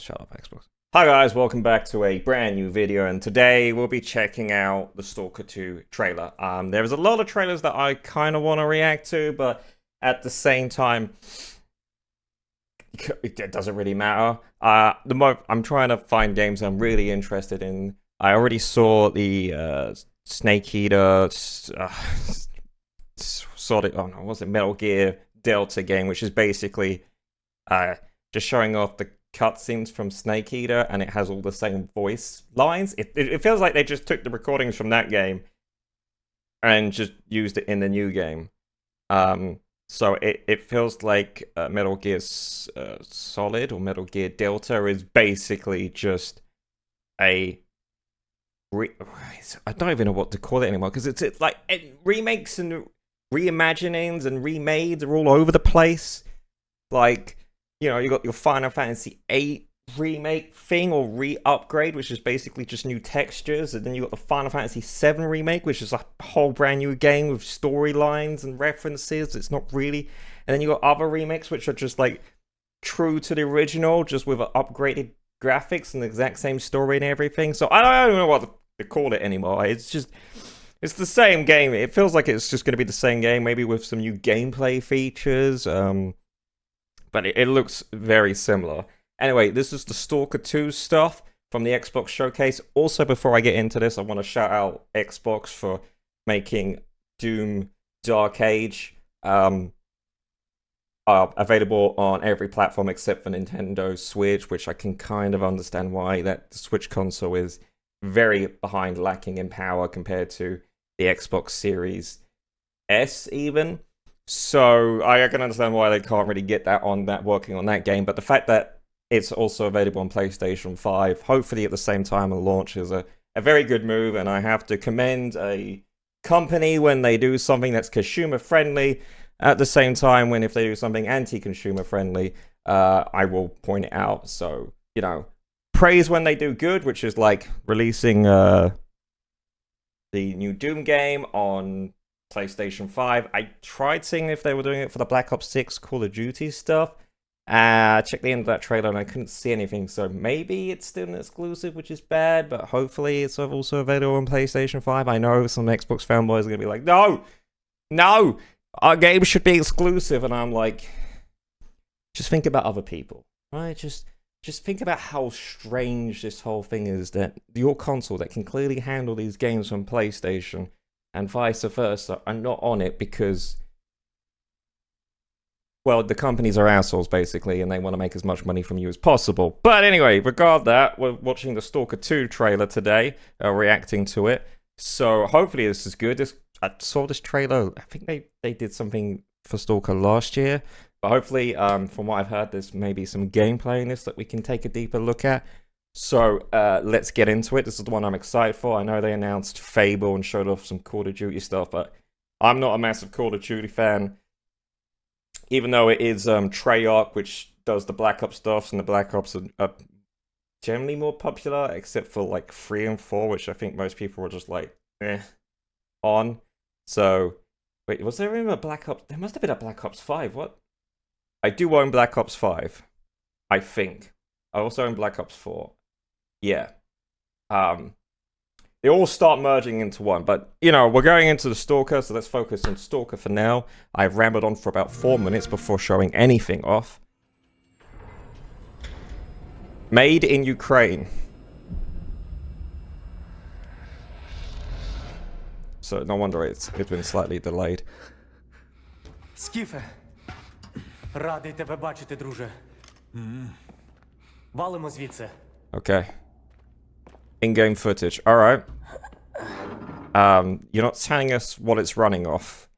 Shut up, Xbox. Hi guys, welcome back to a brand new video, and today we'll be checking out the Stalker 2 trailer. There's a lot of trailers that I kind of want to react to, but at the same time, it doesn't really matter. I'm trying to find games I'm really interested in. I already saw the Snake-Eater, Metal Gear Delta game, which is basically just showing off the cutscenes from Snake-Eater, and it has all the same voice lines. It feels like they just took the recordings from that game and just used it in the new game. So it feels like Metal Gear Solid or Metal Gear Delta is basically just a I don't even know what to call it anymore, because it's like remakes and reimaginings and remades are all over the place. Like, you know, you got your Final Fantasy VIII remake thing, or re-upgrade, which is basically just new textures, and then you got the Final Fantasy VII remake, which is a whole brand new game with storylines and references. It's not really, and then you got other remakes which are just like true to the original, just with upgraded graphics and the exact same story and everything. So I don't know what to call it anymore. It's the same game. It feels like it's just going to be the same game, maybe with some new gameplay features. But it looks very similar. Anyway, this is the Stalker 2 stuff from the Xbox showcase. Also, before I get into this, I want to shout out Xbox for making Doom Dark Age available on every platform except for Nintendo Switch, which I can kind of understand why. That the Switch console is very behind, lacking in power compared to the Xbox Series S even. So I can understand why they can't really get that working on that game. But the fact that it's also available on PlayStation 5, hopefully at the same time of launch, is a very good move. And I have to commend a company when they do something that's consumer friendly. At the same time, when if they do something anti-consumer friendly, I will point it out. So, you know, praise when they do good, which is like releasing the new Doom game on PlayStation 5. I tried seeing if they were doing it for the Black Ops 6 Call of Duty stuff. Checked the end of that trailer and I couldn't see anything, so maybe it's still an exclusive, which is bad, but hopefully it's also available on PlayStation 5. I know some Xbox fanboys are going to be like, no, our game should be exclusive, and I'm like, just think about other people, right? Just think about how strange this whole thing is, that your console that can clearly handle these games from PlayStation and vice versa are not on it because, well, the companies are assholes, basically, and they want to make as much money from you as possible. But anyway, regard that, we're watching the Stalker 2 trailer today, reacting to it. So hopefully this is good. I saw this trailer, I think they did something for Stalker last year. But hopefully, from what I've heard, there's maybe some gameplay in this that we can take a deeper look at. So let's get into it. This is the one I'm excited for. I know they announced Fable and showed off some Call of Duty stuff, but I'm not a massive Call of Duty fan. Even though it is Treyarch, which does the Black Ops stuff, and the Black Ops are generally more popular, except for like 3 and 4, which I think most people were just like, on. So, wait, was there even a Black Ops? There must have been a Black Ops 5. What? I do own Black Ops 5, I think. I also own Black Ops 4. Yeah. They all start merging into one, but, you know, we're going into the Stalker, so let's focus on Stalker for now. I've rambled on for about 4 minutes before showing anything off. Made in Ukraine. So no wonder it's been slightly delayed. Скіфе, радий тебе бачити, друже. Валимо звідси. Okay. In-game footage. Alright. You're not telling us what it's running off.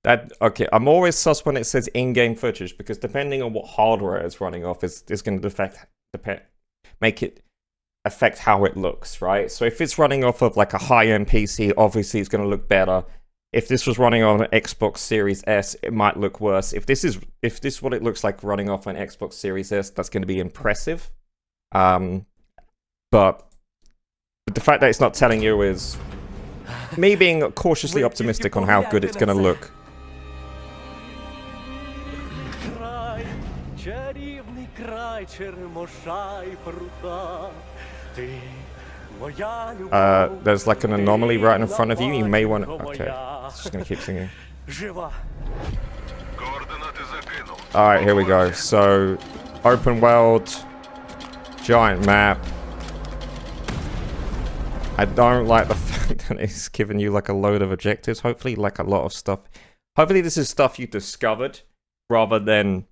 Okay, I'm always sus when it says in-game footage, because depending on what hardware it's running off is going to make it affect how it looks, right? So if it's running off of like a high-end PC, obviously it's going to look better. If this was running on an Xbox Series S, it might look worse. If this is what it looks like running off an Xbox Series S, that's going to be impressive. But the fact that it's not telling you is me being cautiously optimistic on how good it's going to look. Чарівний край черемоша і прута. Ти моя любов. There's like an anomaly right in front of you. You may want to... Okay, it's just gonna keep singing. Жива. Alright, here we go. So, open world, giant map. I don't like the fact that it's giving you like a load of objectives. Hopefully, like a lot of stuff. Hopefully, this is stuff you discovered rather than,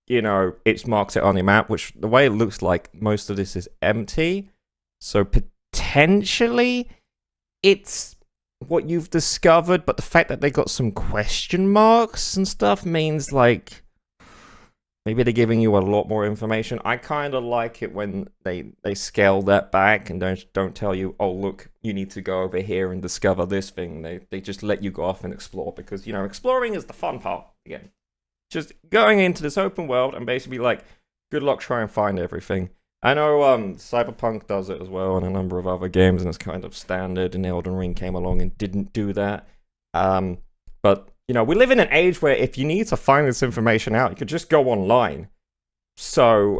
you know, it's marked it on your map, which the way it looks like, most of this is empty. So, potentially, it's what you've discovered, but the fact that they got some question marks and stuff means like maybe they're giving you a lot more information. I kind of like it when they scale that back and don't tell you, oh look, you need to go over here and discover this thing. They just let you go off and explore, because, you know, exploring is the fun part again. Just going into this open world and basically like, good luck trying and find everything. I know Cyberpunk does it as well and a number of other games, and it's kind of standard, and Elden Ring came along and didn't do that. But, you know, we live in an age where if you need to find this information out, you could just go online. So,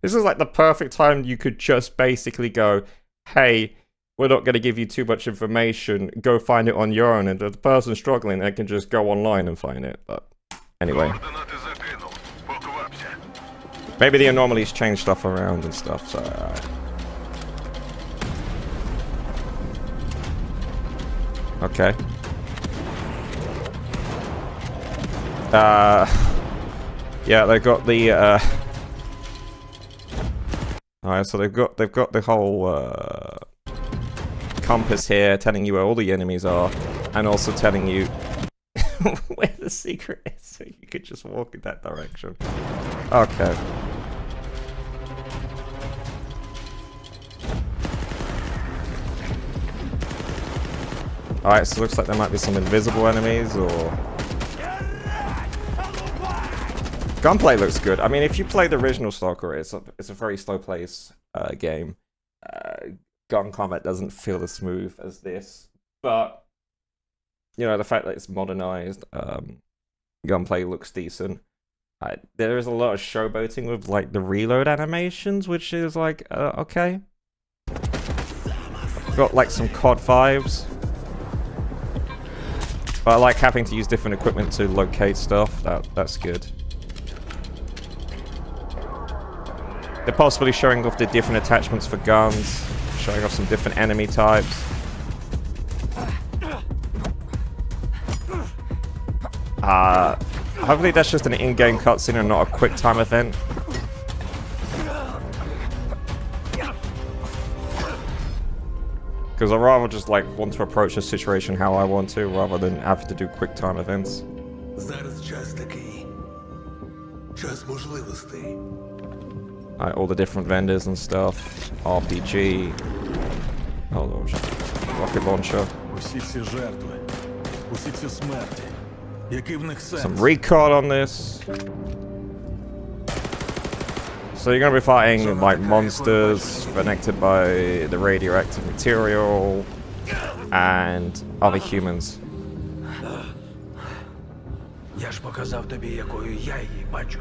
this is like the perfect time you could just basically go, hey, we're not going to give you too much information, go find it on your own, and the person struggling, they can just go online and find it. But, anyway. Maybe the anomalies change stuff around and stuff, so... Okay. Yeah, they've got the, Alright, so they've got the whole, compass here, telling you where all the enemies are, and also telling you where the secret is, so you could just walk in that direction. Okay. Alright, so it looks like there might be some invisible enemies, or... Gunplay looks good. I mean, if you play the original Stalker, it's a very slow pace game. Gun combat doesn't feel as smooth as this, but you know, the fact that it's modernized, gunplay looks decent. There is a lot of showboating with like the reload animations, which is like okay. Got like some COD vibes, but I like having to use different equipment to locate stuff. That's good. They're possibly showing off the different attachments for guns, showing off some different enemy types. Hopefully that's just an in-game cutscene and not a quick time event. Because I'd rather just like want to approach a situation how I want to, rather than have to do quick time events. All the different vendors and stuff. RPG. Oh lord. Rocket launcher. Some recall on this. So you're gonna be fighting like monsters connected by the radioactive material and other humans. Я ж показав тобі, якою я її бачу.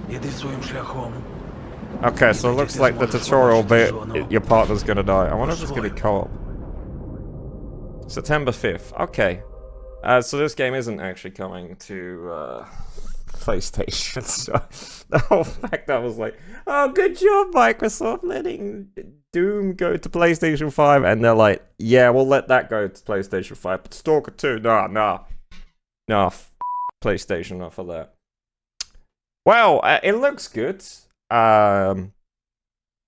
Іди своїм шляхом. Okay, so it looks like the tutorial bit, your partner's gonna die. I wonder if it's gonna be co-op. September 5th. Okay. So this game isn't actually coming to PlayStation. So the whole fact that I was like, oh, good job, Microsoft, letting Doom go to PlayStation 5. And they're like, yeah, we'll let that go to PlayStation 5. But Stalker 2, nah. PlayStation, not for that. Well, it looks good. I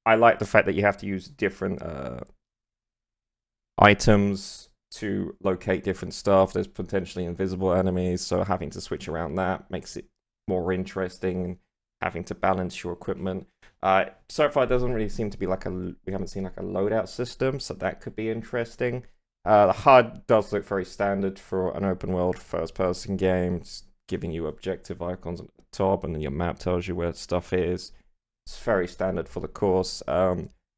like the fact that you have to use different items to locate different stuff. There's potentially invisible enemies, so having to switch around that makes it more interesting. Having to balance your equipment. So far, it doesn't really seem to be like we haven't seen like a loadout system, so that could be interesting. The HUD does look very standard for an open world first-person game. It's giving you objective icons at the top, and then your map tells you where stuff is. It's very standard for the course.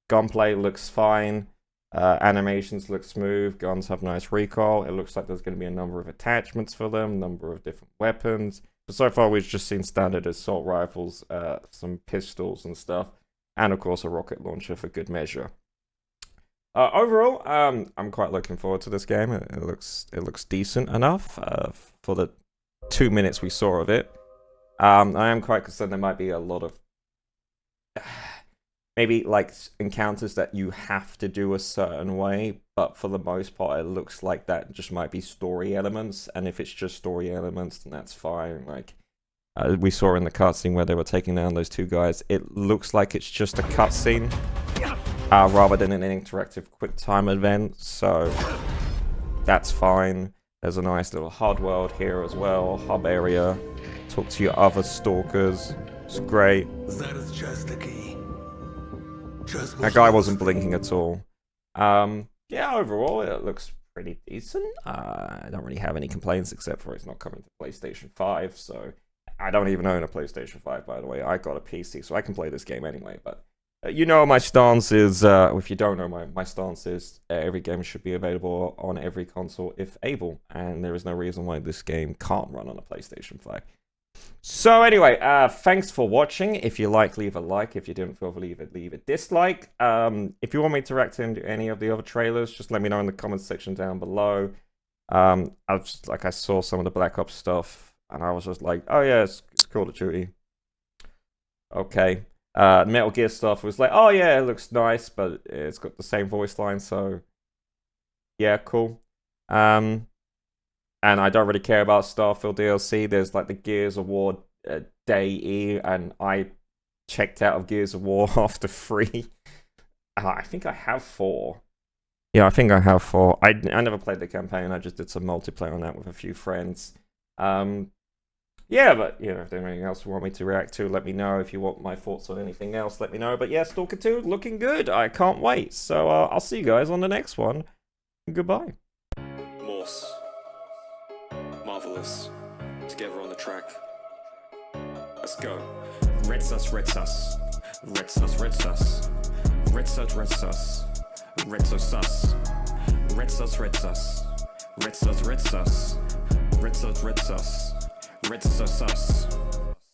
Gunplay looks fine. Animations look smooth. Guns have nice recoil. It looks like there's going to be a number of attachments for them, number of different weapons. So far, we've just seen standard assault rifles, some pistols and stuff, and of course a rocket launcher for good measure. Overall, I'm quite looking forward to this game. It looks decent enough for the 2 minutes we saw of it. I am quite concerned there might be a lot of maybe like encounters that you have to do a certain way, but for the most part, it looks like that just might be story elements. And if it's just story elements, then that's fine. Like we saw in the cutscene where they were taking down those 2 guys, it looks like it's just a cutscene rather than an interactive quick time event. So that's fine. There's a nice little HUD world here as well, hub area. Talk to your other stalkers. It's great. That guy wasn't blinking at all. Yeah, overall, it looks pretty decent. I don't really have any complaints except for it's not coming to PlayStation 5, so I don't even own a PlayStation 5, by the way. I got a PC, so I can play this game anyway, but you know my stance is, if you don't know, my stance is every game should be available on every console if able, and there is no reason why this game can't run on a PlayStation 5. So anyway, thanks for watching. If you like, leave a like. If you didn't feel, leave a dislike. If you want me to react to any of the other trailers, just let me know in the comments section down below. I saw some of the Black Ops stuff, and I was just like, oh yeah, it's Call of Duty. Okay. Metal Gear stuff was like, oh yeah, it looks nice, but it's got the same voice line, so yeah, cool. And I don't really care about Starfield DLC. There's like the Gears of War Day E, and I checked out of Gears of War after 3. I think I have 4. Yeah, I think I have 4. I never played the campaign. I just did some multiplayer on that with a few friends. Yeah, but you know, if there's anything else you want me to react to, let me know. If you want my thoughts on anything else, let me know. But yeah, Stalker 2 looking good. I can't wait. So I'll see you guys on the next one. Goodbye. Morse. Marvelous. Together on the track. Let's go. Red sus, red sus. Red sus, red sus. Red sus, red sus. Red sus, sus. Red sus, red sus. Red sus, red sus. Red sus, red sus. Red sus, sus.